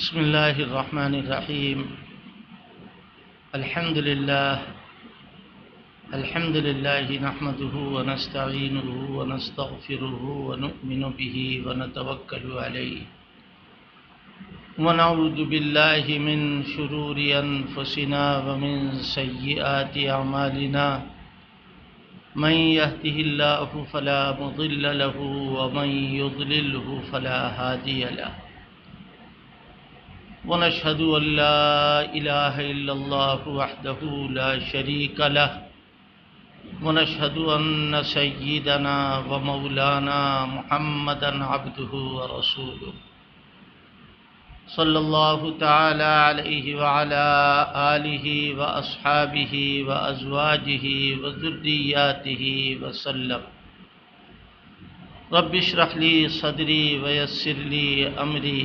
بسم الله الرحمن الرحيم. الحمد لله نحمده ونستعينه ونستغفره ونؤمن به ونتوكل عليه ونعوذ بالله من شرور أنفسنا ومن سيئات أعمالنا. من يهده الله فلا مضل له ومن يضلله فلا هادي له. ونشهد أن لا إله إلا الله وحده لا شريك له. ونشهد أن سيدنا ومولانا محمدا عبده ورسوله صلى الله تعالى عليه وعلى آله وأصحابه وأزواجه وذرياته وسلم. رب اشرح لي صدري ويسر لي أمري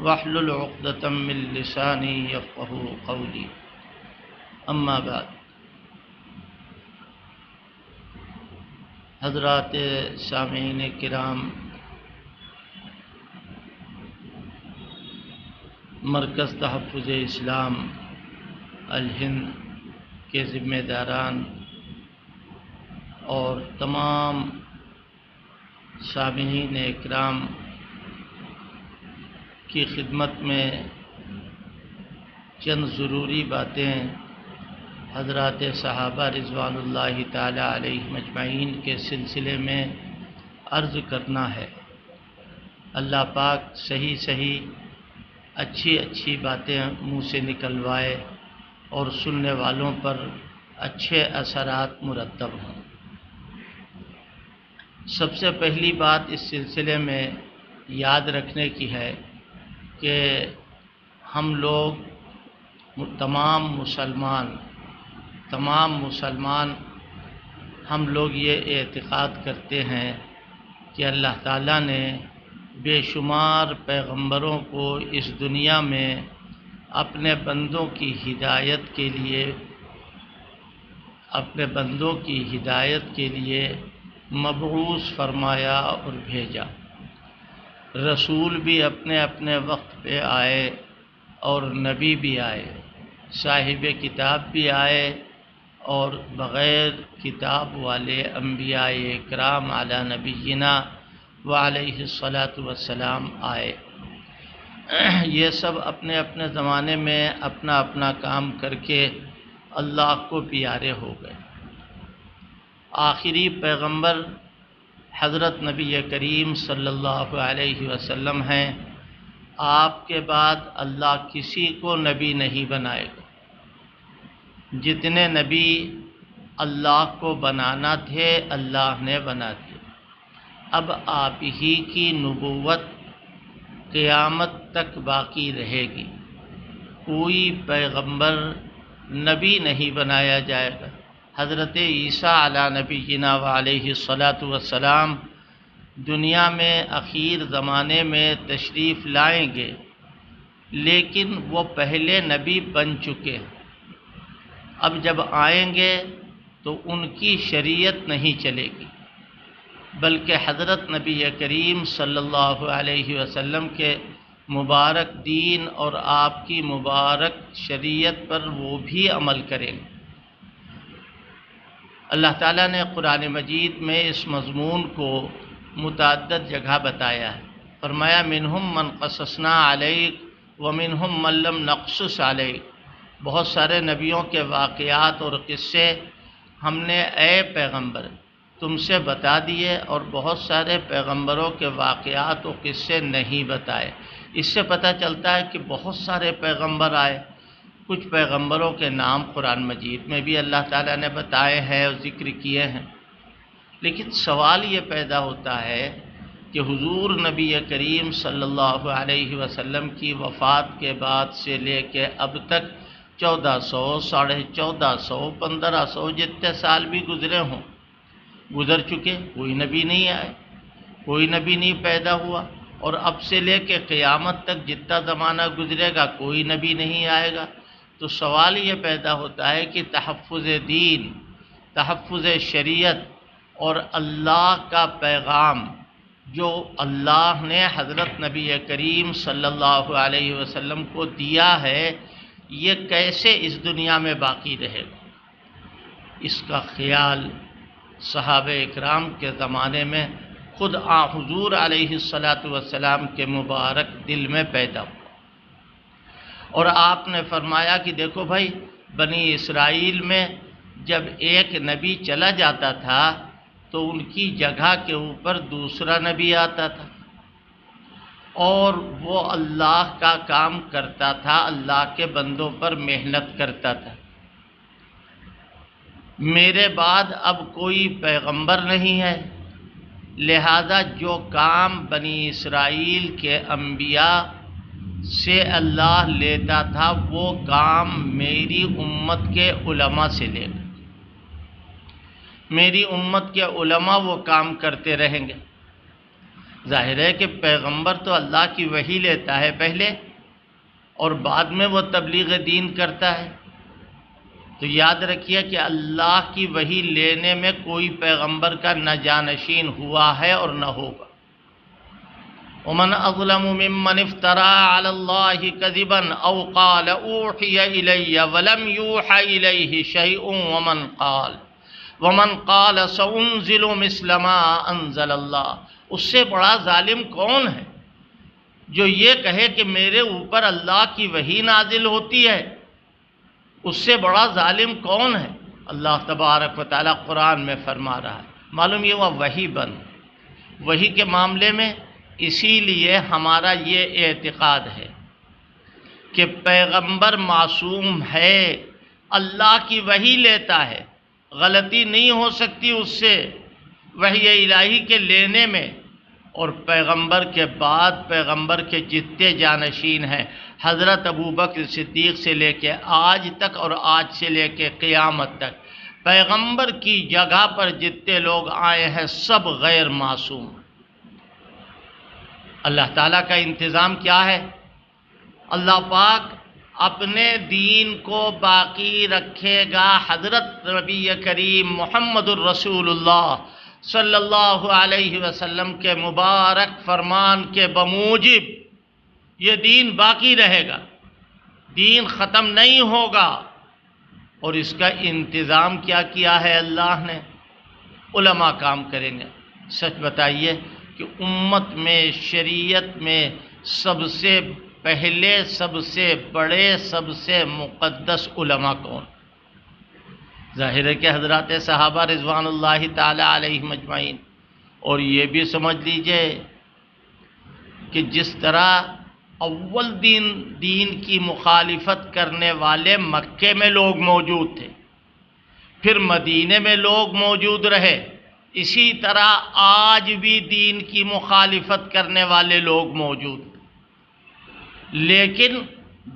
واحلل عقدة من لساني يفقهوا قولي. اما بعد. حضرات سامعین کرام، مرکز تحفظ اسلام الہند کے ذمہ داران اور تمام سامعین کرام کی خدمت میں چند ضروری باتیں حضرات صحابہ رضوان اللہ تعالی علیہم اجمعین کے سلسلے میں عرض کرنا ہے. اللہ پاک صحیح اچھی باتیں منہ سے نکلوائے اور سننے والوں پر اچھے اثرات مرتب ہوں. سب سے پہلی بات اس سلسلے میں یاد رکھنے کی ہے کہ ہم لوگ تمام مسلمان ہم لوگ یہ اعتقاد کرتے ہیں کہ اللہ تعالیٰ نے بے شمار پیغمبروں کو اس دنیا میں اپنے بندوں کی ہدایت کے لیے مبعوث فرمایا اور بھیجا. رسول بھی اپنے وقت پہ آئے اور نبی بھی آئے، صاحب کتاب بھی آئے اور بغیر کتاب والے انبیاء اکرام علی نبینا وعلیہ الصلاۃ والسلام آئے. یہ سب اپنے زمانے میں اپنا کام کر کے اللہ کو پیارے ہو گئے. آخری پیغمبر حضرت نبی کریم صلی اللہ علیہ وسلم ہیں. آپ کے بعد اللہ کسی کو نبی نہیں بنائے گا. جتنے نبی اللہ کو بنانا تھے اللہ نے بنا دیے. اب آپ ہی کی نبوت قیامت تک باقی رہے گی. کوئی پیغمبر نبی نہیں بنایا جائے گا. حضرت عیسیٰ علی نبینا وعلیہ الصلاۃ والسلام دنیا میں اخیر زمانے میں تشریف لائیں گے، لیکن وہ پہلے نبی بن چکے ہیں. اب جب آئیں گے تو ان کی شریعت نہیں چلے گی، بلکہ حضرت نبی کریم صلی اللہ علیہ وسلم کے مبارک دین اور آپ کی مبارک شریعت پر وہ بھی عمل کریں گے. اللہ تعالیٰ نے قرآن مجید میں اس مضمون کو متعدد جگہ بتایا ہے. فرمایا منہم من قصصنا علیک ومنہم من لم نقصص علیک. بہت سارے نبیوں کے واقعات اور قصے ہم نے اے پیغمبر تم سے بتا دیے اور بہت سارے پیغمبروں کے واقعات و قصے نہیں بتائے. اس سے پتہ چلتا ہے کہ بہت سارے پیغمبر آئے. کچھ پیغمبروں کے نام قرآن مجید میں بھی اللہ تعالیٰ نے بتائے ہیں اور ذکر کیے ہیں. لیکن سوال یہ پیدا ہوتا ہے کہ حضور نبی کریم صلی اللہ علیہ وسلم کی وفات کے بعد سے لے کے اب تک 1400 1450 1500 جتنے سال بھی گزر چکے، کوئی نبی نہیں آئے، کوئی نبی نہیں پیدا ہوا. اور اب سے لے کے قیامت تک جتنا زمانہ گزرے گا کوئی نبی نہیں آئے گا. تو سوال یہ پیدا ہوتا ہے کہ تحفظ دین، تحفظ شریعت اور اللہ کا پیغام جو اللہ نے حضرت نبی کریم صلی اللہ علیہ وسلم کو دیا ہے یہ کیسے اس دنیا میں باقی رہے گا؟ اس کا خیال صحابہ اکرام کے زمانے میں خود حضور علیہ الصلاۃ والسلام کے مبارک دل میں پیدا ہوا، اور آپ نے فرمایا کہ دیکھو بھائی، بنی اسرائیل میں جب ایک نبی چلا جاتا تھا تو ان کی جگہ کے اوپر دوسرا نبی آتا تھا، اور وہ اللہ کا کام کرتا تھا، اللہ کے بندوں پر محنت کرتا تھا۔ میرے بعد اب کوئی پیغمبر نہیں ہے، لہذا جو کام بنی اسرائیل کے انبیاء سے اللہ لیتا تھا وہ کام میری امت کے علماء سے لے گا، میری امت کے علماء وہ کام کرتے رہیں گے۔ ظاہر ہے کہ پیغمبر تو اللہ کی وحی لیتا ہے پہلے، اور بعد میں وہ تبلیغ دین کرتا ہے، تو یاد رکھیے کہ اللہ کی وحی لینے میں کوئی پیغمبر کا نہ جانشین ہوا ہے اور نہ ہوگا۔ ومن اظلم ممن افترى على الله كذبا او قال اوحي الي ولم يوحى اليه شيء ومن قال سانزل مثل ما انزل الله، اس سے بڑا ظالم کون ہے جو یہ کہے کہ میرے اوپر اللہ کی وحی نازل ہوتی ہے؟ اس سے بڑا ظالم کون ہے؟ اللہ تبارک و تعالیٰ قرآن میں فرما رہا ہے۔ معلوم یہ ہوا وحی بند، وحی کے معاملے میں اسی لیے ہمارا یہ اعتقاد ہے کہ پیغمبر معصوم ہے، اللہ کی وحی لیتا ہے، غلطی نہیں ہو سکتی اس سے وحی الہی کے لینے میں۔ اور پیغمبر کے بعد پیغمبر کے جتنے جانشین ہیں، حضرت ابوبکر صدیق سے لے کے آج تک اور آج سے لے کے قیامت تک پیغمبر کی جگہ پر جتنے لوگ آئے ہیں سب غیر معصوم۔ اللہ تعالیٰ کا انتظام کیا ہے؟ اللہ پاک اپنے دین کو باقی رکھے گا، حضرت نبی کریم محمد الرسول اللہ صلی اللہ علیہ وسلم کے مبارک فرمان کے بموجب یہ دین باقی رہے گا، دین ختم نہیں ہوگا۔ اور اس کا انتظام کیا کیا ہے اللہ نے؟ علماء کام کریں گے۔ سچ بتائیے کہ امت میں، شریعت میں سب سے پہلے، سب سے بڑے، سب سے مقدس علماء کون؟ ظاہر ہے کہ حضرات صحابہ رضوان اللہ تعالی علیہم اجمعین۔ اور یہ بھی سمجھ لیجئے کہ جس طرح اول دین کی مخالفت کرنے والے مکے میں لوگ موجود تھے، پھر مدینے میں لوگ موجود رہے، اسی طرح آج بھی دین کی مخالفت کرنے والے لوگ موجود ہیں۔ لیکن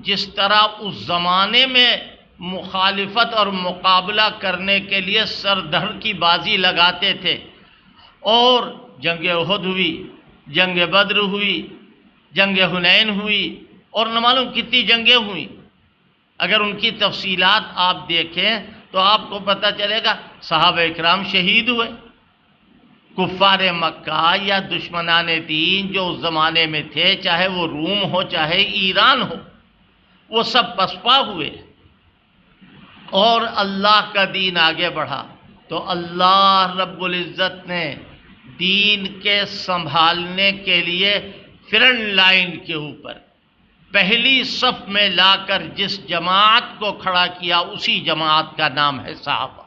جس طرح اس زمانے میں مخالفت اور مقابلہ کرنے کے لیے سر دھڑ کی بازی لگاتے تھے، اور جنگ احد ہوئی، جنگ بدر ہوئی، جنگ حنین ہوئی، اور نہ معلوم کتنی جنگیں ہوئیں، اگر ان کی تفصیلات آپ دیکھیں تو آپ کو پتہ چلے گا صحابہ اکرام شہید ہوئے، کفار مکہ یا دشمنان دین جو اس زمانے میں تھے، چاہے وہ روم ہو چاہے ایران ہو، وہ سب پسپا ہوئے، اور اللہ کا دین آگے بڑھا۔ تو اللہ رب العزت نے دین کے سنبھالنے کے لیے فرنٹ لائن کے اوپر پہلی صف میں لا کر جس جماعت کو کھڑا کیا، اسی جماعت کا نام ہے صحابہ۔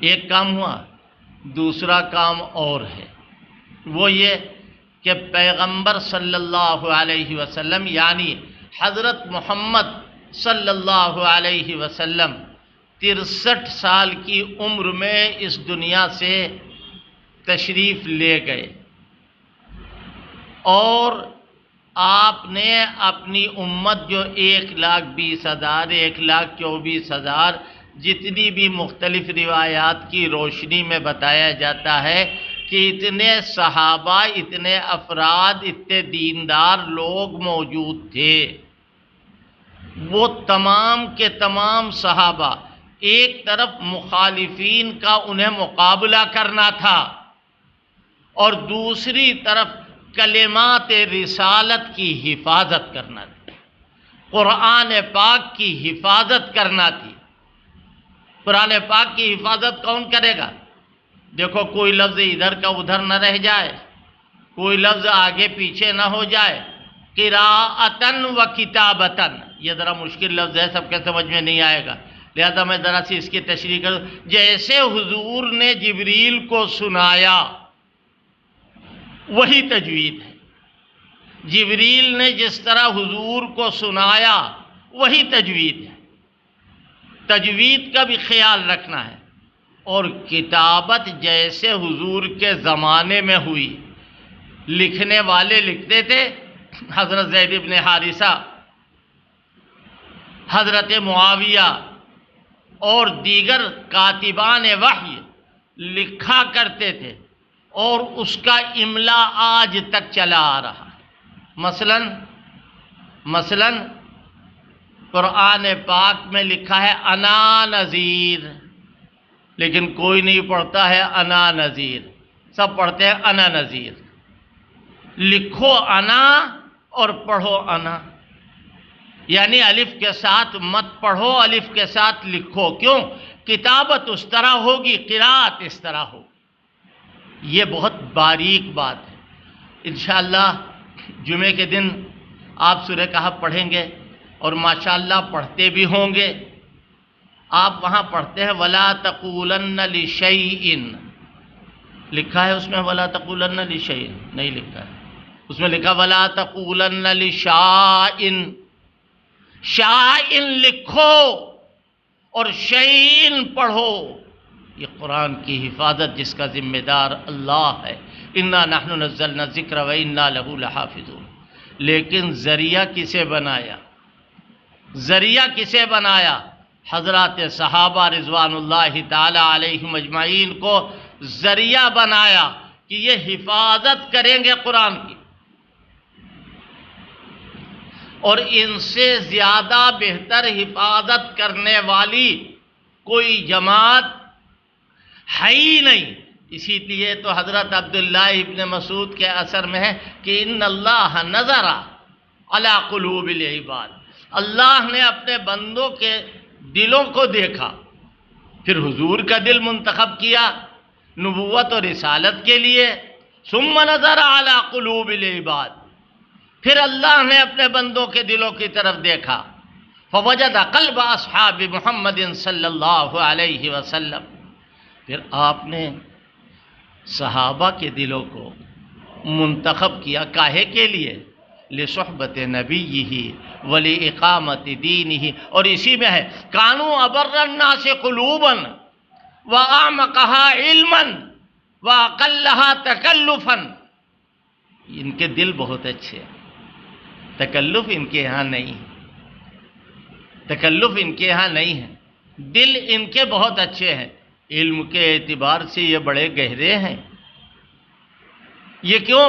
ایک کام ہوا، دوسرا کام اور ہے، وہ یہ کہ پیغمبر صلی اللہ علیہ وسلم یعنی حضرت محمد صلی اللہ علیہ وسلم 63 سال کی عمر میں اس دنیا سے تشریف لے گئے، اور آپ نے اپنی امت جو 1,20,000 1,24,000 جتنی بھی مختلف روایات کی روشنی میں بتایا جاتا ہے کہ اتنے صحابہ، اتنے افراد، اتنے دیندار لوگ موجود تھے، وہ تمام کے تمام صحابہ، ایک طرف مخالفین کا انہیں مقابلہ کرنا تھا، اور دوسری طرف کلمات رسالت کی حفاظت کرنا تھی، قرآن پاک کی حفاظت کرنا تھی۔ قرآن پاک کی حفاظت کون کرے گا؟ دیکھو کوئی لفظ ادھر کا ادھر نہ رہ جائے، کوئی لفظ آگے پیچھے نہ ہو جائے۔ قراءتن و کتابتن، یہ ذرا مشکل لفظ ہے، سب کے سمجھ میں نہیں آئے گا، لہذا میں ذرا سی اس کی تشریح کروں۔ جیسے حضور نے جبریل کو سنایا وہی تجوید ہے، جبریل نے جس طرح حضور کو سنایا وہی تجوید ہے، تجوید کا بھی خیال رکھنا ہے۔ اور کتابت جیسے حضور کے زمانے میں ہوئی، لکھنے والے لکھتے تھے، حضرت زید بن حارثہ، حضرت معاویہ اور دیگر کاتبان وحی لکھا کرتے تھے، اور اس کا املا آج تک چلا آ رہا ہے۔ مثلا قرآن پاک میں لکھا ہے انا نذیر، لیکن کوئی نہیں پڑھتا ہے انا نذیر، سب پڑھتے ہیں انا نذیر۔ لکھو انا اور پڑھو انا، یعنی الف کے ساتھ مت پڑھو، الف کے ساتھ لکھو۔ کیوں؟ کتابت اس طرح ہوگی، قراءت اس طرح ہوگی۔ یہ بہت باریک بات ہے۔ انشاءاللہ جمعے کے دن آپ سورہ کہف پڑھیں گے، اور ماشاءاللہ پڑھتے بھی ہوں گے۔ آپ وہاں پڑھتے ہیں وَلَا تَقُولَنَّ لِشَيْءٍ، لکھا ہے اس میں وَلَا تَقُولَنَّ لِشَيْءٍ؟ نہیں لکھا ہے، اس میں لکھا وَلَا تَقُولَنَّ لِشَائِن، شائن لکھو اور شیئن پڑھو۔ یہ قرآن کی حفاظت جس کا ذمہ دار اللہ ہے، اِنَّا نَحْنُ نَزَّلْنَا الذِّكْرَ وَإِنَّا لَهُ لَحَافِظُونَ۔ لیکن ذریعہ کسے بنایا؟ ذریعہ کسے بنایا؟ حضرات صحابہ رضوان اللہ تعالی علیہم اجمعین کو ذریعہ بنایا کہ یہ حفاظت کریں گے قرآن کی، اور ان سے زیادہ بہتر حفاظت کرنے والی کوئی جماعت ہے ہی نہیں۔ اسی لیے تو حضرت عبداللہ ابن مسعود کے اثر میں ہے کہ ان اللہ نظر علی قلوب العباد، اللہ نے اپنے بندوں کے دلوں کو دیکھا، پھر حضور کا دل منتخب کیا نبوت اور رسالت کے لیے، ثم نظر علی قلوب العباد، پھر اللہ نے اپنے بندوں کے دلوں کی طرف دیکھا، فوجد قلب اصحاب محمد صلی اللہ علیہ وسلم، پھر آپ نے صحابہ کے دلوں کو منتخب کیا، کاہے کے لیے؟ لصحبت نبیہ ولاقامت دینہ، اور اسی میں ہے کانوا ابر الناس قلوبا واعمقها علما واقلها تکلفا۔ ان کے دل بہت اچھے ہیں، تکلف ان کے یہاں نہیں ہے، تکلف ان کے یہاں نہیں ہے، دل ان کے بہت اچھے ہیں، علم کے اعتبار سے یہ بڑے گہرے ہیں۔ یہ کیوں؟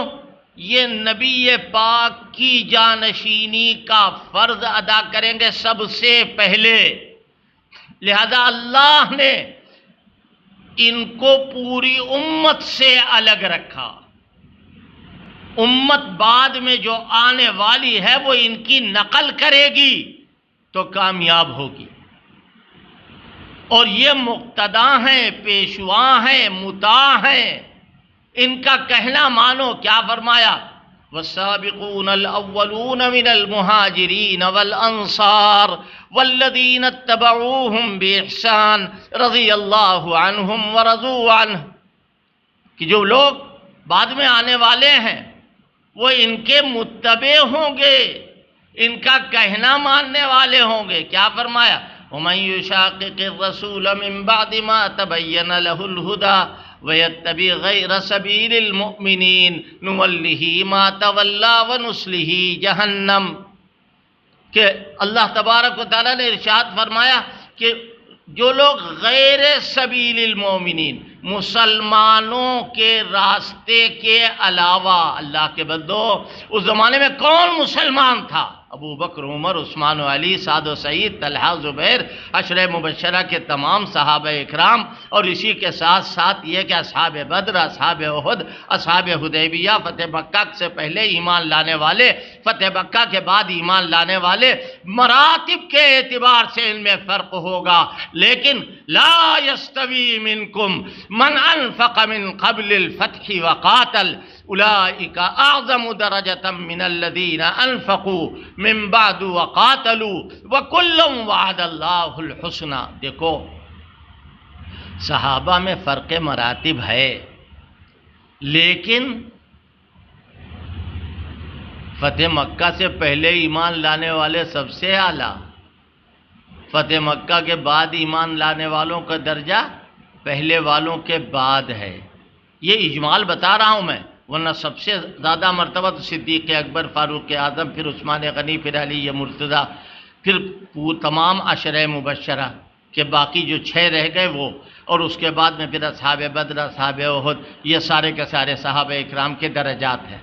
یہ نبی پاک کی جانشینی کا فرض ادا کریں گے سب سے پہلے، لہذا اللہ نے ان کو پوری امت سے الگ رکھا۔ امت بعد میں جو آنے والی ہے وہ ان کی نقل کرے گی تو کامیاب ہوگی، اور یہ مقتدا ہیں، پیشوا ہیں، مطاع ہیں، ان کا کہنا مانو۔ کیا فرمایا؟ والسابقون الاولون من المہاجرین والانصار والذین اتبعوہم باحسان رضی اللہ عنہم ورضوا عنہ، کہ جو لوگ بعد میں آنے والے ہیں وہ ان کے متبع ہوں گے، ان کا کہنا ماننے والے ہوں گے۔ کیا فرمایا؟ وَمَن يُشَاقِقِ الرَّسُولَ مِن بَعْدِ مَا تَبَيَّنَ لَهُ الْهُدَى وَيَتَّبِعْ غَيْرَ سَبِيلِ الْمُؤْمِنِينَ نُوَلِّهِ مَا تَوَلَّى وَنُصْلِهِ جَهَنَّمَ، کہ اللہ تبارک و تعالیٰ نے ارشاد فرمایا کہ جو لوگ غیر سبیل المؤمنین، مسلمانوں کے راستے کے علاوہ اللہ کے بندو اس زمانے میں کون مسلمان تھا؟ ابو بکر، عمر، عثمان و علی، سعد و سعید، طلحہ، زبیر، عشرہ مبشرہ کے تمام صحابہ اکرام، اور اسی کے ساتھ ساتھ یہ کہ اصحاب بدر، اصحاب احد، اصحاب حدیبیہ، فتح مکہ سے پہلے ایمان لانے والے، فتح مکہ کے بعد ایمان لانے والے، مراتب کے اعتبار سے ان میں فرق ہوگا، لیکن لا یستوی منکم من انفق من قبل الفتح وقاتل اولئک اعظم درجة من الذین انفقوا من بعد وقاتلوا وکلا وعد اللہ الحسنى۔ دیکھو صحابہ میں فرق مراتب ہے، لیکن فتح مکہ سے پہلے ایمان لانے والے سب سے اعلیٰ، فتح مکہ کے بعد ایمان لانے والوں کا درجہ پہلے والوں کے بعد ہے۔ یہ اجمال بتا رہا ہوں میں، ورنہ سب سے زیادہ مرتبہ تو صدیق اکبر، فاروق اعظم، پھر عثمان غنی، پھر علی مرتضیٰ، پھر تمام عشرہ مبشرہ کے باقی جو 6 رہ گئے وہ، اور اس کے بعد میں پھر اصحاب بدر، اصحاب احد، یہ سارے کے سارے صحابہ اکرام کے درجات ہیں۔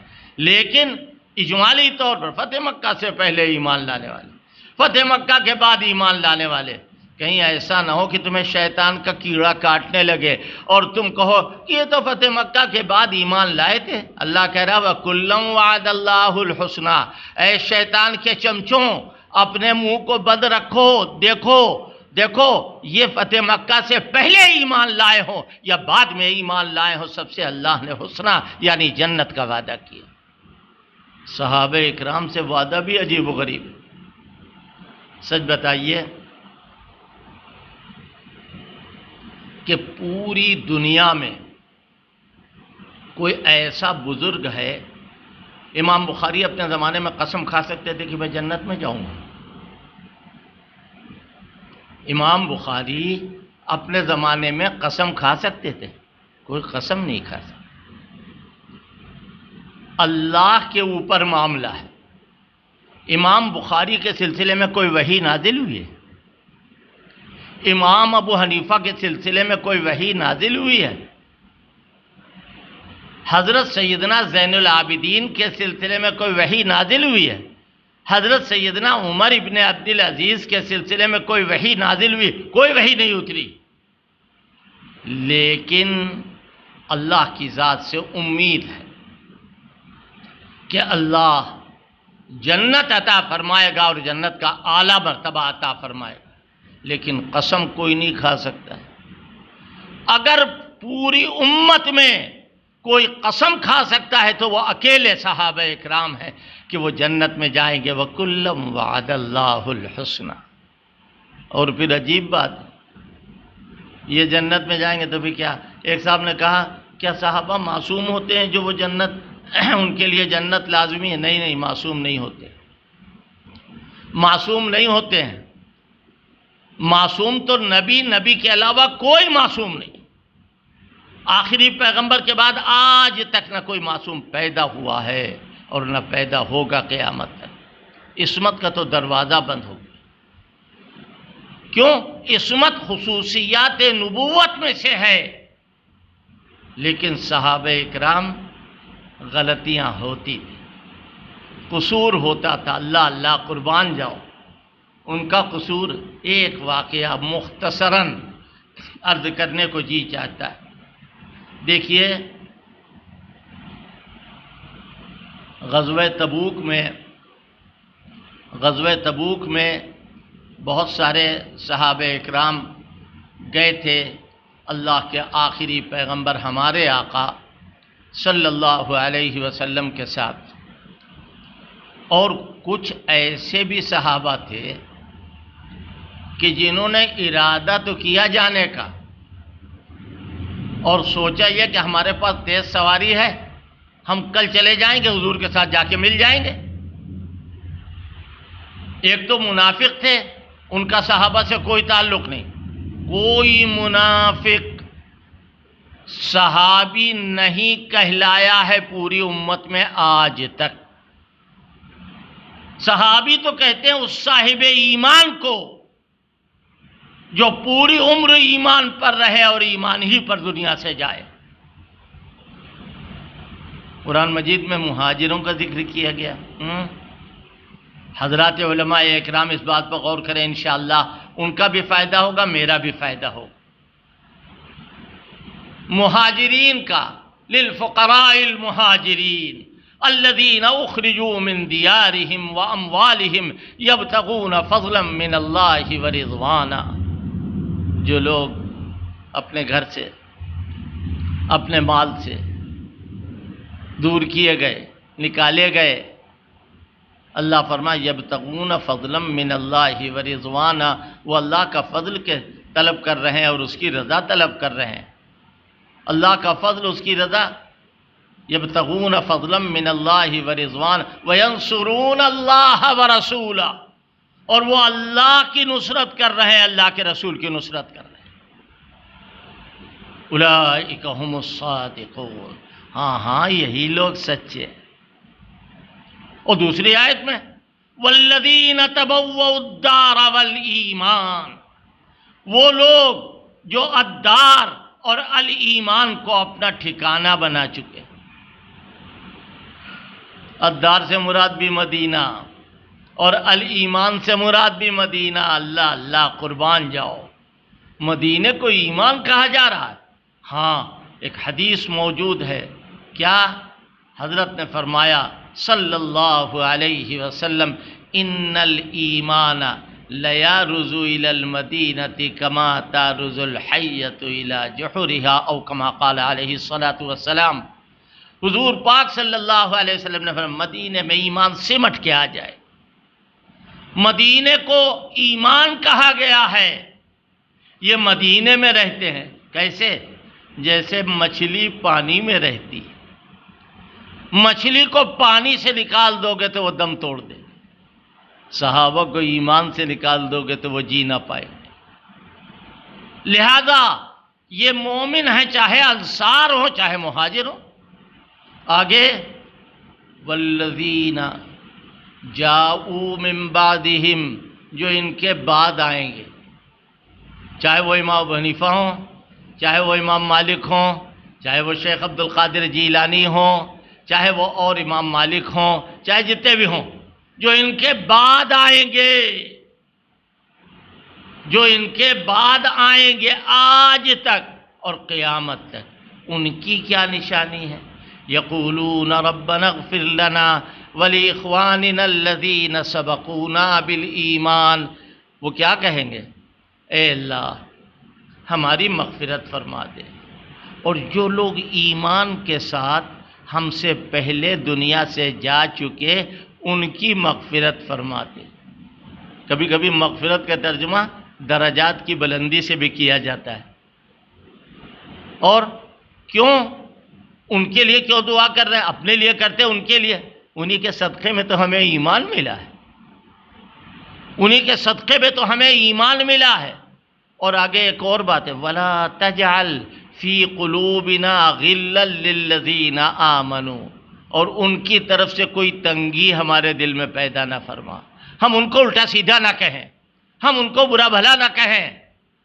لیکن اجمالی طور پر فتح مکہ سے پہلے ایمان لانے والے، فتح مکہ کے بعد ایمان لانے والے، کہیں ایسا نہ ہو کہ تمہیں شیطان کا کیڑا کاٹنے لگے اور تم کہو کہ یہ تو فتح مکہ کے بعد ایمان لائے تھے۔ اللہ کہہ رہا وَكُلًّا وَعَدَ اللَّهُ الْحُسْنَى، اے شیطان کے چمچوں اپنے منہ کو بند رکھو، دیکھو یہ فتح مکہ سے پہلے ایمان لائے ہوں یا بعد میں ایمان لائے ہوں، سب سے اللہ نے حسنہ یعنی جنت کا وعدہ کیا۔ صحابہ اکرام سے وعدہ بھی عجیب و غریب۔ سچ بتائیے کہ پوری دنیا میں کوئی ایسا بزرگ ہے، امام بخاری اپنے زمانے میں قسم کھا سکتے تھے کہ میں جنت میں جاؤں گا؟ امام بخاری اپنے زمانے میں قسم کھا سکتے تھے؟ کوئی قسم نہیں کھا سکتا۔ اللہ کے اوپر معاملہ ہے۔ امام بخاری کے سلسلے میں کوئی وحی نازل ہوئی ہے؟ امام ابو حنیفہ کے سلسلے میں کوئی وحی نازل ہوئی ہے؟ حضرت سیدنا زین العابدین کے سلسلے میں کوئی وحی نازل ہوئی ہے؟ حضرت سیدنا عمر ابن عبدالعزیز کے سلسلے میں کوئی وحی نازل ہوئی؟ کوئی وحی نہیں اتری۔ لیکن اللہ کی ذات سے امید ہے کہ اللہ جنت عطا فرمائے گا اور جنت کا اعلیٰ مرتبہ عطا فرمائے گا، لیکن قسم کوئی نہیں کھا سکتا ہے۔ اگر پوری امت میں کوئی قسم کھا سکتا ہے تو وہ اکیلے صحابہ اکرام ہیں کہ وہ جنت میں جائیں گے۔ وَكُلًّا وَعَدَ اللَّهُ الْحُسْنَى۔ اور پھر عجیب بات، یہ جنت میں جائیں گے تو بھی کیا؟ ایک صاحب نے کہا کیا صحابہ معصوم ہوتے ہیں جو وہ جنت ان کے لیے جنت لازمی ہے؟ نہیں، معصوم نہیں ہوتے، معصوم نہیں ہوتے ہیں۔ معصوم تو نبی کے علاوہ کوئی معصوم نہیں۔ آخری پیغمبر کے بعد آج تک نہ کوئی معصوم پیدا ہوا ہے اور نہ پیدا ہوگا قیامت تک۔ عصمت کا تو دروازہ بند ہو گیا۔ کیوں؟ عصمت خصوصیات نبوت میں سے ہے، لیکن صحابہ اکرام غلطیاں ہوتی تھی، قصور ہوتا تھا، اللہ قربان جاؤ۔ ان کا قصور ایک واقعہ مختصراً عرض کرنے کو جی چاہتا ہے۔ دیکھیے غزوہ تبوک میں بہت سارے صحابہ اکرام گئے تھے اللہ کے آخری پیغمبر ہمارے آقا صلی اللہ علیہ وسلم کے ساتھ، اور کچھ ایسے بھی صحابہ تھے کہ جنہوں نے ارادہ تو کیا جانے کا اور سوچا یہ کہ ہمارے پاس تیز سواری ہے، ہم کل چلے جائیں گے، حضور کے ساتھ جا کے مل جائیں گے۔ ایک تو منافق تھے، ان کا صحابہ سے کوئی تعلق نہیں، کوئی منافق صحابی نہیں کہلایا ہے پوری امت میں آج تک۔ صحابی تو کہتے ہیں اس صاحب ایمان کو جو پوری عمر ایمان پر رہے اور ایمان ہی پر دنیا سے جائے۔ قرآن مجید میں مہاجروں کا ذکر کیا گیا۔ حضرات علماء اکرام اس بات پر غور کریں، انشاءاللہ ان کا بھی فائدہ ہوگا، میرا بھی فائدہ ہوگا۔ مہاجرین کا، للفقراء المہاجرین الذین اخرجوا من دیارہم واموالہم یبتغون فضلا من اللہ ورضوانا، جو لوگ اپنے گھر سے، اپنے مال سے دور کیے گئے، نکالے گئے، اللہ فرمائے یبتغون فضلا من اللہ ورضوانا، وہ اللہ کا فضل کے طلب کر رہے ہیں اور اس کی رضا طلب کر رہے ہیں۔ اللہ کا فضل، اس کی رضا، یبتغون فضلا من اللہ ورضوان وینصرون اللہ ورسولہ، اور وہ اللہ کی نصرت کر رہے ہیں، اللہ کے رسول کی نصرت کر رہے ہیں۔ اولئک هم الصادقون، ہاں یہی لوگ سچے۔ اور دوسری آیت میں والذین تبوؤا الدار والایمان، وہ لوگ جو الدار اور الایمان کو اپنا ٹھکانہ بنا چکے۔ الدار سے مراد بھی مدینہ اور الایمان سے مراد بھی مدینہ۔ اللہ اللہ قربان جاؤ، مدینے کو ایمان کہا جا رہا ہے۔ ہاں ایک حدیث موجود ہے، کیا حضرت نے فرمایا صلی اللہ علیہ وسلم ان الایمان لیارز الی المدینۃ کما تارز الحیۃ الی جحرها، او کما قال علیہ الصلاۃ والسلام۔ حضور پاک صلی اللہ علیہ وسلم نے فرمایا مدینے میں ایمان سمٹ کے آ جائے۔ مدینے کو ایمان کہا گیا ہے، یہ مدینے میں رہتے ہیں۔ کیسے؟ جیسے مچھلی پانی میں رہتی ہے، مچھلی کو پانی سے نکال دو گے تو وہ دم توڑ دے، صحابہ کو ایمان سے نکال دو گے تو وہ جی نہ پائے۔ لہذا یہ مومن ہیں، چاہے انصار ہو چاہے مہاجر ہو۔ آگے والذین جاؤوا من بعدہم، جو ان کے بعد آئیں گے، چاہے وہ امام ابو حنیفہ ہوں، چاہے وہ امام مالک ہوں، چاہے وہ شیخ عبد القادر جیلانی ہوں، چاہے وہ اور امام مالک ہوں، چاہے جتنے بھی ہوں، جو ان کے بعد آئیں گے، جو ان کے بعد آئیں گے آج تک اور قیامت تک، ان کی کیا نشانی ہے؟ یقولون ربنا اغفر لنا ولاخواننا الذین سبقونا بالایمان، وہ کیا کہیں گے؟ اے اللہ ہماری مغفرت فرما دے، اور جو لوگ ایمان کے ساتھ ہم سے پہلے دنیا سے جا چکے ان کی مغفرت فرما دے۔ کبھی کبھی مغفرت کا ترجمہ درجات کی بلندی سے بھی کیا جاتا ہے۔ اور کیوں؟ ان کے لیے کیوں دعا کر رہے ہیں؟ اپنے لیے کرتے ان کے لیے، انہی کے صدقے میں تو ہمیں ایمان ملا ہے، انہی کے صدقے میں تو ہمیں ایمان ملا ہے۔ اور آگے ایک اور بات ہے، وَلَا تَجْعَلْ فِي قُلُوبِنَا غِلًّا لِّلَّذِينَ آمَنُوا، اور ان کی طرف سے کوئی تنگی ہمارے دل میں پیدا نہ فرما، ہم ان کو الٹا سیدھا نہ کہیں، ہم ان کو برا بھلا نہ کہیں،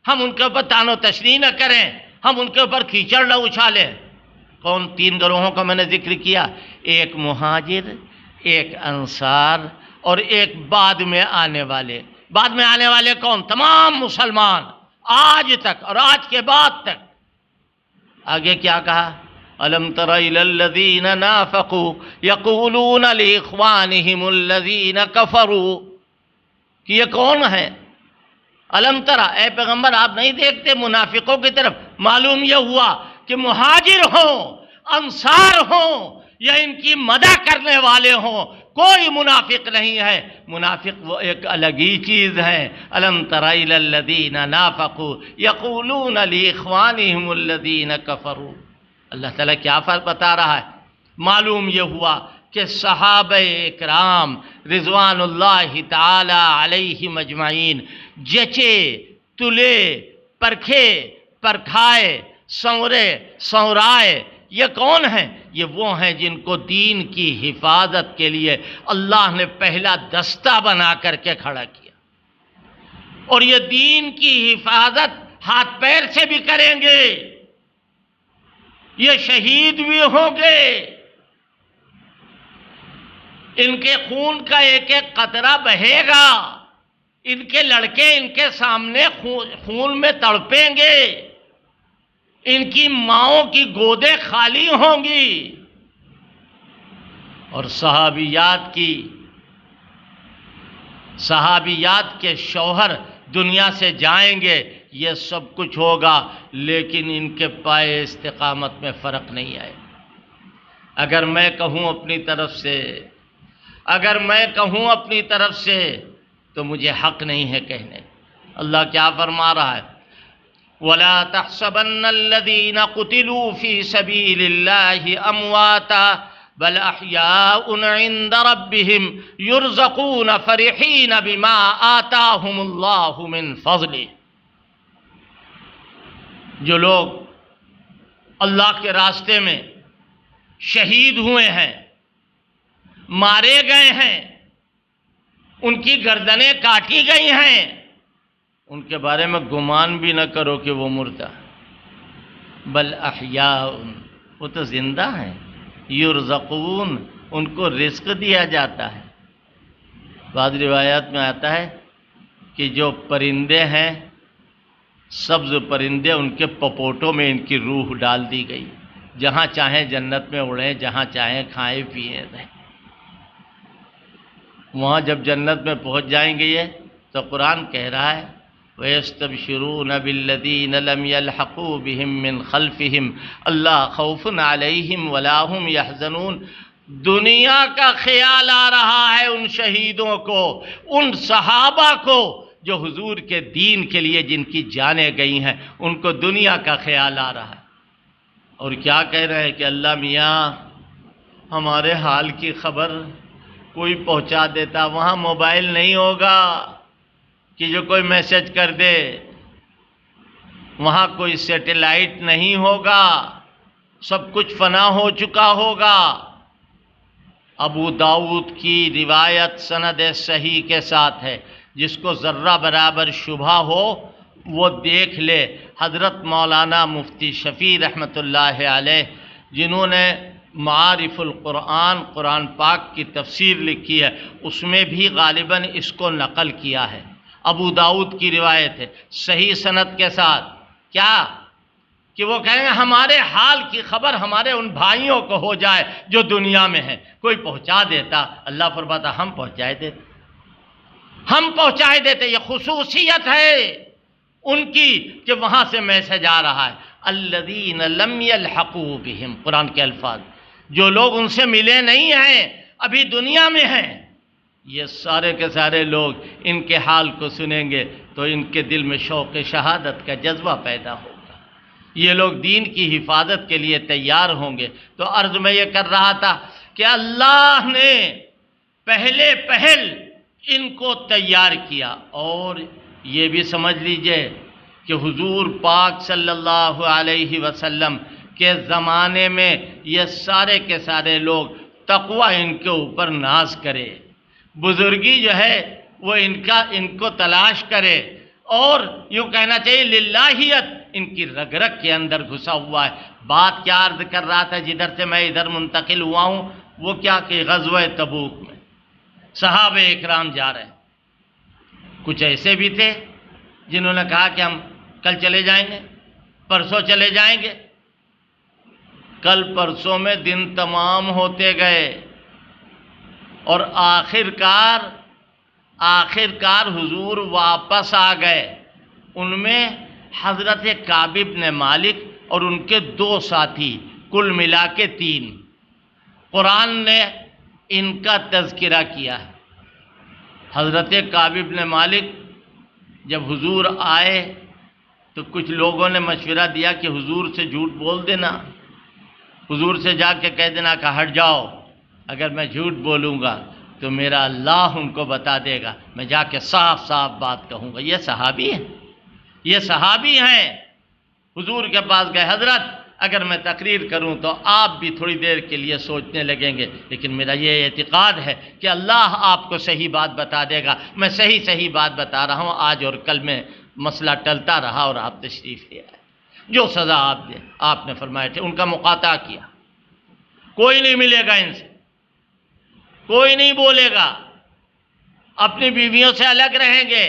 ہم ان کے اوپر تان و تشنیع نہ کریں، ہم ان کے اوپر کیچڑ نہ اچھالیں۔ کون؟ تین گروہوں کا میں نے ذکر کیا، ایک مہاجر، ایک انصار اور ایک بعد میں آنے والے۔ بعد میں آنے والے کون؟ تمام مسلمان آج تک اور آج کے بعد تک۔ آگے کیا کہا؟ أَلَمْ تَرَ إِلَى الَّذِينَ نَافَقُوا يَقُولُونَ لِإِخْوَانِهِمُ الَّذِينَ كَفَرُوا، کہ یہ کون ہے؟ الم ترا، اے پیغمبر آپ نہیں دیکھتے منافقوں کی طرف؟ معلوم یہ ہوا کہ مہاجر ہوں، انصار ہوں یا ان کی مدح کرنے والے ہوں، کوئی منافق نہیں ہے۔ منافق وہ ایک الگ ہی چیز ہے۔ الم تر الی الذین نافقوا یقولون لاخوانہم الذین کفروا، اللہ تعالیٰ کیا فرق بتا رہا ہے؟ معلوم یہ ہوا کہ صحابہ اکرام رضوان اللہ تعالی علیہم اجمعین جچے، تلے، پرکھے، پرکھائے، سنورے، سنورائے، یہ کون ہیں؟ یہ وہ ہیں جن کو دین کی حفاظت کے لیے اللہ نے پہلا دستہ بنا کر کے کھڑا کیا، اور یہ دین کی حفاظت ہاتھ پیر سے بھی کریں گے، یہ شہید بھی ہوں گے، ان کے خون کا ایک ایک قطرہ بہے گا، ان کے لڑکے ان کے سامنے خون میں تڑپیں گے، ان کی ماؤں کی گودیں خالی ہوں گی، اور صحابیات کے شوہر دنیا سے جائیں گے، یہ سب کچھ ہوگا، لیکن ان کے پائے استقامت میں فرق نہیں آئے۔ اگر میں کہوں اپنی طرف سے تو مجھے حق نہیں ہے کہنے۔ اللہ کیا فرما رہا ہے؟ وَلَا تَحْسَبَنَّ الَّذِينَ قُتِلُوا فِي سَبِيلِ اللَّهِ أَمْوَاتًا بل احیاء عند ربهم یرزقون فرحین بما آتاہم اللہ من فضلہ۔ جو لوگ اللہ کے راستے میں شہید ہوئے ہیں، مارے گئے ہیں، ان کی گردنیں کاٹی گئی ہیں، ان کے بارے میں گمان بھی نہ کرو کہ وہ مردہ، بل احیاء، وہ تو زندہ ہیں، یرزقون، ان کو رزق دیا جاتا ہے۔ بعض روایات میں آتا ہے کہ جو پرندے ہیں، سبز پرندے، ان کے پپوٹوں میں ان کی روح ڈال دی گئی، جہاں چاہیں جنت میں اڑیں، جہاں چاہیں کھائیں پیئیں رہیں۔ وہاں جب جنت میں پہنچ جائیں گے یہ تو قرآن کہہ رہا ہے وَيَسْتَبْشِرُونَ بِالَّذِينَ لَمْ يَلْحَقُوا بِهِم مِّن خَلْفِهِمْ أَلَّا خَوْفٌ عَلَيْهِمْ وَلَا هُمْ يَحْزَنُونَ۔ دنیا کا خیال آ رہا ہے ان شہیدوں کو، ان صحابہ کو جو حضور کے دین کے لیے جن کی جانیں گئی ہیں، ان کو دنیا کا خیال آ رہا ہے، اور کیا کہہ رہے ہیں کہ اللہ میاں ہمارے حال کی خبر کوئی پہنچا دیتا، وہاں موبائل نہیں ہوگا کہ جو کوئی میسج کر دے، وہاں کوئی سیٹلائٹ نہیں ہوگا، سب کچھ فنا ہو چکا ہوگا۔ ابو داؤد کی روایت سند صحیح کے ساتھ ہے، جس کو ذرہ برابر شبہ ہو وہ دیکھ لے۔ حضرت مولانا مفتی شفیع رحمۃ اللہ علیہ، جنہوں نے معارف القرآن، قرآن پاک کی تفسیر لکھی ہے، اس میں بھی غالباً اس کو نقل کیا ہے۔ ابو داؤد کی روایت ہے صحیح سند کے ساتھ، کیا کہ وہ کہیں گے ہمارے حال کی خبر ہمارے ان بھائیوں کو ہو جائے جو دنیا میں ہیں، کوئی پہنچا دیتا، اللہ فرماتا ہم پہنچائے دیتے۔ یہ خصوصیت ہے ان کی کہ وہاں سے میسج آ رہا ہے، الذین لم یلحقوا بہم، قرآن کے الفاظ، جو لوگ ان سے ملے نہیں ہیں، ابھی دنیا میں ہیں، یہ سارے کے سارے لوگ ان کے حال کو سنیں گے تو ان کے دل میں شوق شہادت کا جذبہ پیدا ہوگا، یہ لوگ دین کی حفاظت کے لیے تیار ہوں گے۔ تو عرض میں یہ کر رہا تھا کہ اللہ نے پہل ان کو تیار کیا، اور یہ بھی سمجھ لیجئے کہ حضور پاک صلی اللہ علیہ وسلم کے زمانے میں یہ سارے کے سارے لوگ تقوی ان کے اوپر ناز کرے، بزرگی جو ہے وہ ان کو تلاش کرے، اور یوں کہنا چاہیے للہیت ان کی رگ رگ کے اندر گھسا ہوا ہے۔ بات کیا عرض کر رہا تھا جدھر سے میں ادھر منتقل ہوا ہوں، وہ کیا کہ غزوہ تبوک میں صحابہ اکرام جا رہے ہیں، کچھ ایسے بھی تھے جنہوں نے کہا کہ ہم کل چلے جائیں گے، پرسوں چلے جائیں گے، کل پرسوں میں دن تمام ہوتے گئے، اور آخرکار حضور واپس آ گئے۔ ان میں حضرت کعب بن مالک اور ان کے 2 ساتھی، کل ملا کے 3۔ قرآن نے ان کا تذکرہ کیا ہے۔ حضرت کعب بن مالک جب حضور آئے تو کچھ لوگوں نے مشورہ دیا کہ حضور سے جھوٹ بول دینا، حضور سے جا کے کہہ دینا کہ ہٹ جاؤ، اگر میں جھوٹ بولوں گا تو میرا اللہ ان کو بتا دے گا، میں جا کے صاف صاف بات کہوں گا۔ یہ صحابی ہیں، حضور کے پاس گئے، حضرت اگر میں تقریر کروں تو آپ بھی تھوڑی دیر کے لیے سوچنے لگیں گے، لیکن میرا یہ اعتقاد ہے کہ اللہ آپ کو صحیح بات بتا دے گا۔ میں صحیح بات بتا رہا ہوں، آج اور کل میں مسئلہ ٹلتا رہا اور آپ تشریف لے آئے۔ جو سزا آپ نے فرمائے تھے ان کا مقاطعہ کیا، کوئی نہیں ملے گا ان سے، کوئی نہیں بولے گا، اپنی بیویوں سے الگ رہیں گے،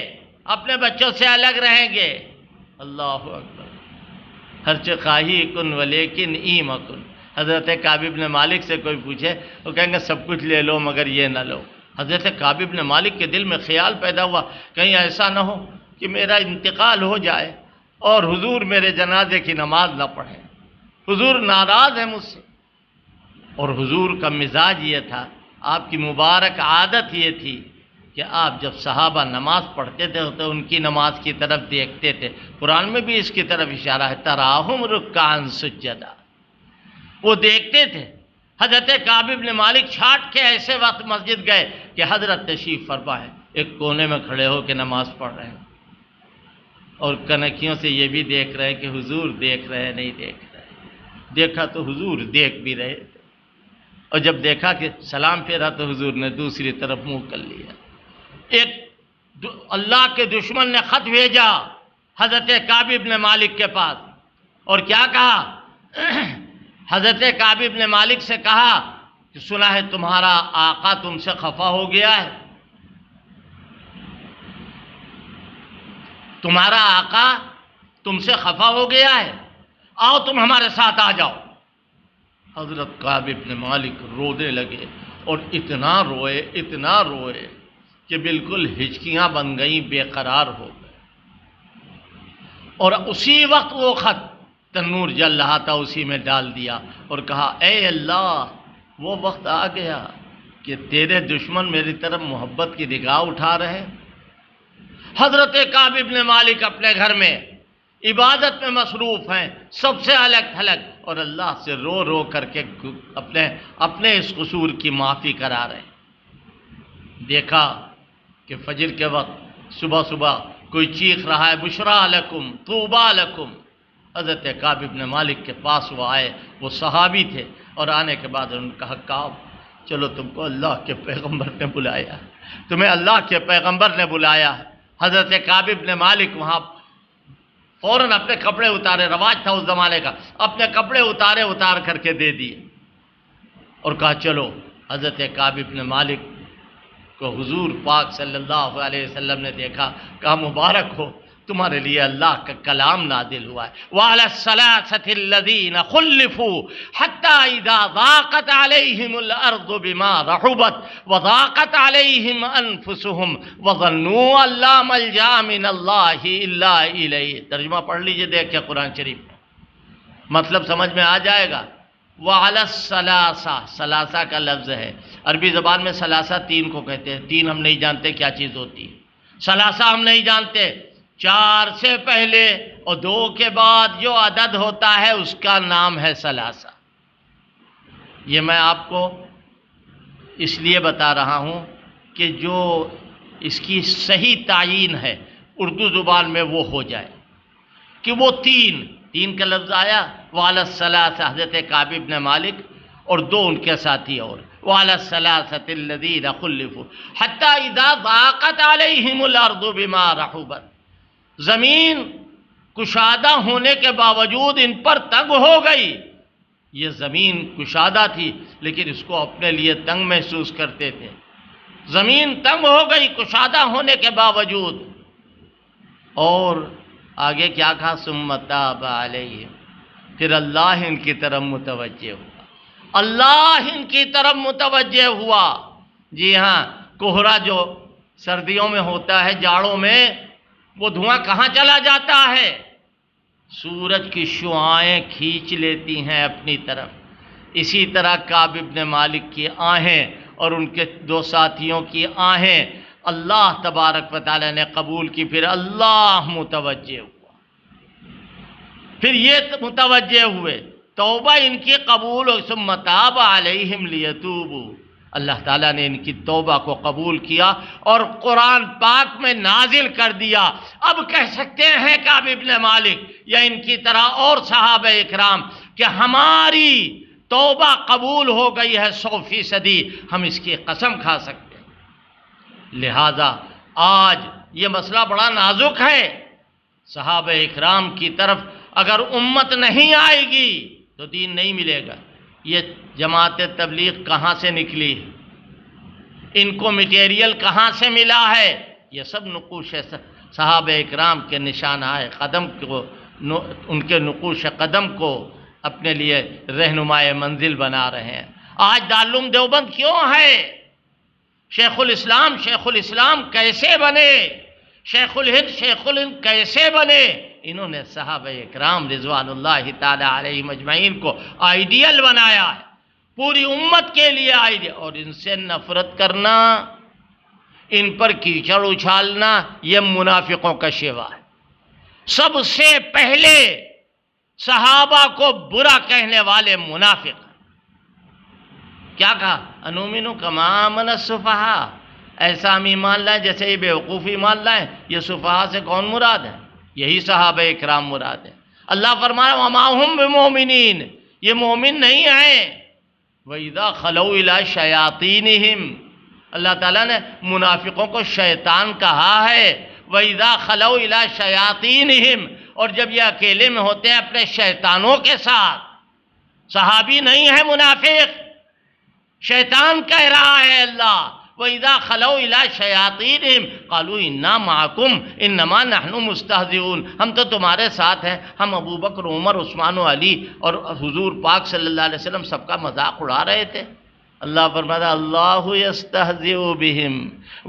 اپنے بچوں سے الگ رہیں گے۔ اللہ اکبر۔ ہرچ خواہی کن ولیکن ای مکن۔ حضرت کعب بن مالک سے کوئی پوچھے وہ کہیں گے سب کچھ لے لو مگر یہ نہ لو۔ حضرت کعب بن مالک کے دل میں خیال پیدا ہوا کہیں ایسا نہ ہو کہ میرا انتقال ہو جائے اور حضور میرے جنازے کی نماز نہ پڑھیں، حضور ناراض ہے مجھ سے۔ اور حضور کا مزاج یہ تھا، آپ کی مبارک عادت یہ تھی کہ آپ جب صحابہ نماز پڑھتے تھے تو ان کی نماز کی طرف دیکھتے تھے۔ قرآن میں بھی اس کی طرف اشارہ ہے، تراہم رکعا سجدا، وہ دیکھتے تھے۔ حضرت کعب بن مالک چھاٹ کے ایسے وقت مسجد گئے کہ حضرت تشریف فرما ہے، ایک کونے میں کھڑے ہو کے نماز پڑھ رہے ہیں اور کنکھیوں سے یہ بھی دیکھ رہے کہ حضور دیکھ رہے ہیں نہیں دیکھ رہے۔ دیکھا تو حضور دیکھ بھی رہے تھے، اور جب دیکھا کہ سلام پھیرا تو حضور نے دوسری طرف منہ کر لیا۔ ایک اللہ کے دشمن نے خط بھیجا حضرت کعب بن مالک کے پاس اور کیا کہا؟ حضرت کعب بن مالک سے کہا کہ سنا ہے تمہارا آقا تم سے خفا ہو گیا ہے، تمہارا آقا تم سے خفا ہو گیا ہے، آؤ تم ہمارے ساتھ آ جاؤ۔ حضرت کعب بن مالک رونے لگے اور اتنا روئے کہ بالکل ہچکیاں بن گئیں، بے قرار ہو گئے۔ اور اسی وقت وہ خط تنور جل رہا تھا اسی میں ڈال دیا اور کہا اے اللہ وہ وقت آ گیا کہ تیرے دشمن میری طرف محبت کی نگاہ اٹھا رہے۔ حضرت کعب بن مالک اپنے گھر میں عبادت میں مصروف ہیں، سب سے الگ تھلگ، اور اللہ سے رو رو کر کے اپنے اس قصور کی معافی کرا رہے ہیں۔ دیکھا کہ فجر کے وقت صبح کوئی چیخ رہا ہے بشرا لکم طوبا لکم۔ حضرت کعب بن مالک کے پاس وہ آئے، وہ صحابی تھے، اور آنے کے بعد انہوں نے کہا کعب چلو تم کو اللہ کے پیغمبر نے بلایا ہے، تمہیں اللہ کے پیغمبر نے بلایا ہے۔ حضرت کعب بن مالک وہاں فوراً اپنے کپڑے اتارے، رواج تھا اس زمانے کا، اپنے کپڑے اتار کر کے دے دیے اور کہا چلو۔ حضرت کعب بن مالک کو حضور پاک صلی اللہ علیہ وسلم نے دیکھا، کہا مبارک ہو تمہارے لیے اللہ کا کلام نازل ہوا ہے۔ وَعَلَى الثَّلَاثَةِ الَّذِينَ خُلِّفُوا حَتَّى إِذَا ضَاقَتْ عَلَيْهِمُ الْأَرْضُ بِمَا رَحُبَتْ وَضَاقَتْ عَلَيْهِمْ أَنفُسُهُمْ وَظَنُّوا أَن لَّا مَلْجَأَ مِنَ اللَّهِ إِلَّا إِلَيْهِ۔ ترجمہ پڑھ لیجئے، دیکھ کے قرآن شریف مطلب سمجھ میں آ جائے گا۔ وَعَلَى الثَّلَاثَةِ، ثلاثہ کا لفظ ہے، عربی زبان میں ثلاثہ تین کو کہتے ہیں، تین ہم نہیں جانتے کیا چیز ہوتی ہے، ثلاثہ ہم نہیں جانتے، چار سے پہلے اور دو کے بعد جو عدد ہوتا ہے اس کا نام ہے ثلاثہ۔ یہ میں آپ کو اس لیے بتا رہا ہوں کہ جو اس کی صحیح تعیین ہے اردو زبان میں وہ ہو جائے کہ وہ تین کا لفظ آیا، وَعَلَى الثَّلَاثَةِ حضرت کعب بن مالک اور دو ان کے ساتھی اور، وَعَلَى الثَّلَاثَةِ الَّذِينَ خُلِّفُوا حَتَّى إِذَا ضَاقَتْ عَلَيْهِمُ الْأَرْضُ بِمَا رَحُبَتْ۔ زمین کشادہ ہونے کے باوجود ان پر تنگ ہو گئی۔ یہ زمین کشادہ تھی لیکن اس کو اپنے لیے تنگ محسوس کرتے تھے۔ زمین تنگ ہو گئی کشادہ ہونے کے باوجود، اور آگے کیا کہا؟ ثم تاب علیہم، پھر اللہ ان کی طرف متوجہ ہوا، اللہ ان کی طرف متوجہ ہوا۔ جی ہاں، کوہرا جو سردیوں میں ہوتا ہے، جاڑوں میں، وہ دھواں کہاں چلا جاتا ہے؟ سورج کی شعاعیں کھینچ لیتی ہیں اپنی طرف۔ اسی طرح کعب بن مالک کی آہیں اور ان کے دو ساتھیوں کی آہیں اللہ تبارک و تعالی نے قبول کی، پھر اللہ متوجہ ہوا، پھر یہ متوجہ ہوئے، توبہ ان کی قبول ہو، ثم تاب علیہم لیتوبوا، اللہ تعالیٰ نے ان کی توبہ کو قبول کیا اور قرآن پاک میں نازل کر دیا۔ اب کہہ سکتے ہیں کعب بن مالک یا ان کی طرح اور صحابہ اکرام کہ ہماری توبہ قبول ہو گئی ہے 100%، ہم اس کی قسم کھا سکتے ہیں۔ لہذا آج یہ مسئلہ بڑا نازک ہے، صحابہ اکرام کی طرف اگر امت نہیں آئے گی تو دین نہیں ملے گا۔ یہ جماعت تبلیغ کہاں سے نکلی ہے؟ ان کو مٹیریل کہاں سے ملا ہے؟ یہ سب نقوش صحابہ اکرام کے نشانۂ قدم کو، ان کے نقوش قدم کو اپنے لیے رہنمائے منزل بنا رہے ہیں۔ آج دارالعلوم دیوبند کیوں ہے؟ شیخ الاسلام کیسے بنے؟ شیخ الہند کیسے بنے؟ انہوں نے صحابہ اکرام رضوان اللہ تعالی علیہم اجمعین کو آئیڈیل بنایا ہے، پوری امت کے لیے آئیڈیل۔ اور ان سے نفرت کرنا، ان پر کیچڑ اچھالنا، یہ منافقوں کا شیوا ہے۔ سب سے پہلے صحابہ کو برا کہنے والے منافق کیا کہا؟ انؤمن کما آمن السفہاء، ایسا ہم ایمان لائیں جیسے یہ بیوقوف ایمان لائیں۔ یہ سفہاء سے کون مراد ہے؟ یہی صحابہ اکرام مراد ہے۔ اللہ فرمایا وما ہم بمؤمنین، یہ مومن نہیں ہیں۔ وَإِذَا خَلَوْا إِلَىٰ شَيَاطِينِهِمْ، اللہ تعالیٰ نے منافقوں کو شیطان کہا ہے۔ وَإِذَا خَلَوْا إِلَىٰ شَيَاطِينِهِمْ، اور جب یہ اکیلے میں ہوتے ہیں اپنے شیطانوں کے ساتھ۔ صحابی نہیں ہے منافق، شیطان کہہ رہا ہے اللہ۔ وَإِذَا خَلَوْا إِلَىٰ شَيَاطِينِهِمْ قَالُوا إِنَّا مَعَكُمْ إِنَّمَا نَحْنُ مُسْتَهْزِئُونَ، ہم تو تمہارے ساتھ ہیں، ہم ابو بکر، عمر، عثمان و علی اور حضور پاک صلی اللہ علیہ وسلم سب کا مذاق اڑا رہے تھے۔ اللہ فرماتا اللہ یستہزئ بہم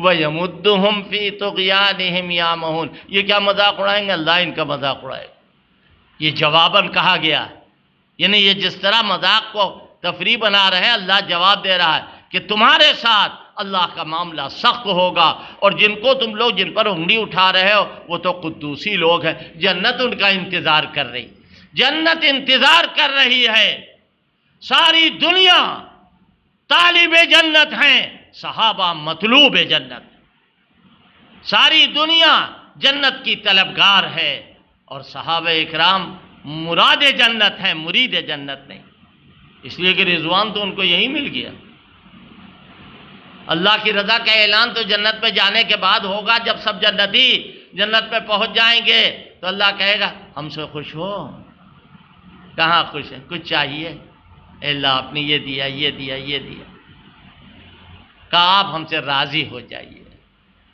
ویمدہم فی طغیانہم یعمہون، یہ کیا مذاق اڑائیں گے؟ اللہ ان کا مذاق اڑائے گا۔ یہ جواباً کہا گیا ہے، یعنی یہ جس طرح مذاق کو تفریح بنا رہے ہیں، اللہ جواب دے رہا ہے کہ تمہارے ساتھ اللہ کا معاملہ سخت ہوگا، اور جن کو تم لوگ جن پر انگلی اٹھا رہے ہو وہ تو قدوسی لوگ ہیں، جنت ان کا انتظار کر رہی، جنت انتظار کر رہی ہے۔ ساری دنیا طالب جنت ہیں، صحابہ مطلوب جنت، ساری دنیا جنت کی طلبگار ہے، اور صحابہ اکرام مراد جنت ہیں، مرید جنت نہیں، اس لیے کہ رضوان تو ان کو یہی مل گیا۔ اللہ کی رضا کا اعلان تو جنت میں جانے کے بعد ہوگا، جب سب جنتی جنت میں پہنچ جائیں گے تو اللہ کہے گا ہم سے خوش ہو؟ کہاں خوش ہیں؟ کچھ چاہیے؟ اے اللہ آپ نے یہ دیا، یہ دیا، یہ دیا، کہا آپ ہم سے راضی ہو جائیے۔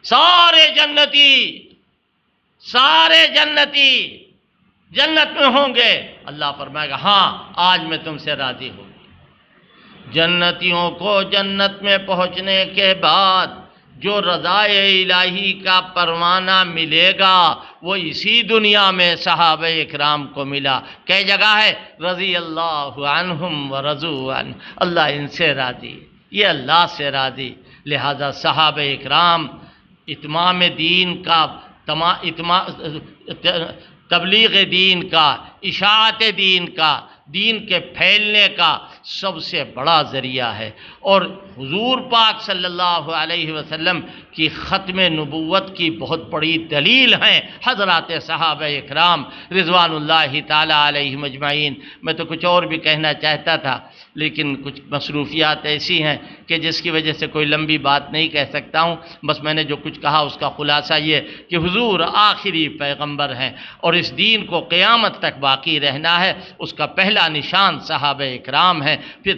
سارے جنتی جنت میں ہوں گے، اللہ فرمائے گا ہاں آج میں تم سے راضی ہوں۔ جنتیوں کو جنت میں پہنچنے کے بعد جو رضائے الہی کا پروانہ ملے گا وہ اسی دنیا میں صحابہ اکرام کو ملا۔ کئی جگہ ہے رضی اللہ عنہم ورضوا عنہ، اللہ ان سے راضی، یہ اللہ سے راضی۔ لہذا صحابہ اکرام اتمام دین کا، تبلیغ دین کا، اشاعت دین کا، دین کے پھیلنے کا سب سے بڑا ذریعہ ہے، اور حضور پاک صلی اللہ علیہ وسلم کی ختم نبوت کی بہت بڑی دلیل ہیں حضرات صحابہ اکرام رضوان اللہ تعالی علیہم اجمعین۔ میں تو کچھ اور بھی کہنا چاہتا تھا، لیکن کچھ مصروفیات ایسی ہیں کہ جس کی وجہ سے کوئی لمبی بات نہیں کہہ سکتا ہوں۔ بس میں نے جو کچھ کہا اس کا خلاصہ یہ کہ حضور آخری پیغمبر ہیں، اور اس دین کو قیامت تک باقی رہنا ہے، اس کا پہلا نشان صحابہ اکرام ہے، پھر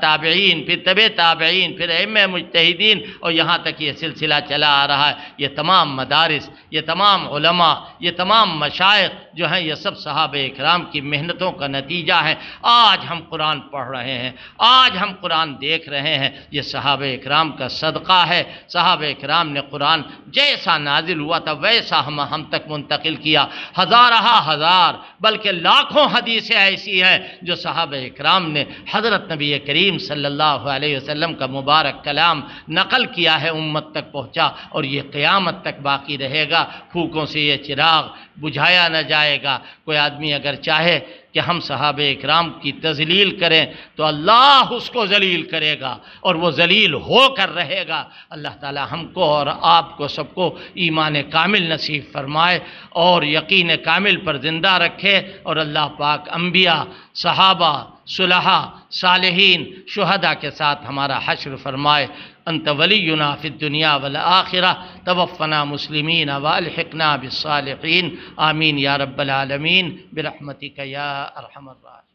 تابعین، پھر طبع تابعین، پھر ائمہ مجتہدین، اور یہاں تک یہ سلسلہ چلا آ رہا ہے۔ یہ تمام مدارس، یہ تمام علماء، یہ تمام مشائخ جو ہیں یہ سب صحابہ اکرام کی محنتوں کا نتیجہ ہے۔ آج ہم قرآن پڑھ رہے ہیں، آج ہم قرآن دیکھ رہے ہیں، یہ صحابہ اکرام کا صدقہ ہے۔ صحابہ اکرام نے قرآن جیسا نازل ہوا تھا ویسا ہم تک منتقل کیا۔ ہزار بلکہ لاکھوں حدیثیں ایسی ہیں جو صحابہ اکرام نے حضرت نبی کریم صلی اللہ علیہ وسلم کا مبارک کلام نقل کیا ہے، امت تک پہنچا، اور یہ قیامت تک باقی رہے گا۔ پھوکوں سے یہ چراغ بجھایا نہ جائے گا۔ کوئی آدمی اگر چاہے کہ ہم صحابہ اکرام کی تذلیل کریں تو اللہ اس کو ذلیل کرے گا اور وہ ذلیل ہو کر رہے گا۔ اللہ تعالی ہم کو اور آپ کو سب کو ایمان کامل نصیب فرمائے اور یقین کامل پر زندہ رکھے، اور اللہ پاک انبیاء، صحابہ، صلحاء، صالحین، شہداء کے ساتھ ہمارا حشر فرمائے۔ انت ولینا فی الدنیا والآخرہ توفنا مسلمین والحقنا بالصالحین، آمین یا رب العالمین برحمتک یا ارحم الراحمین۔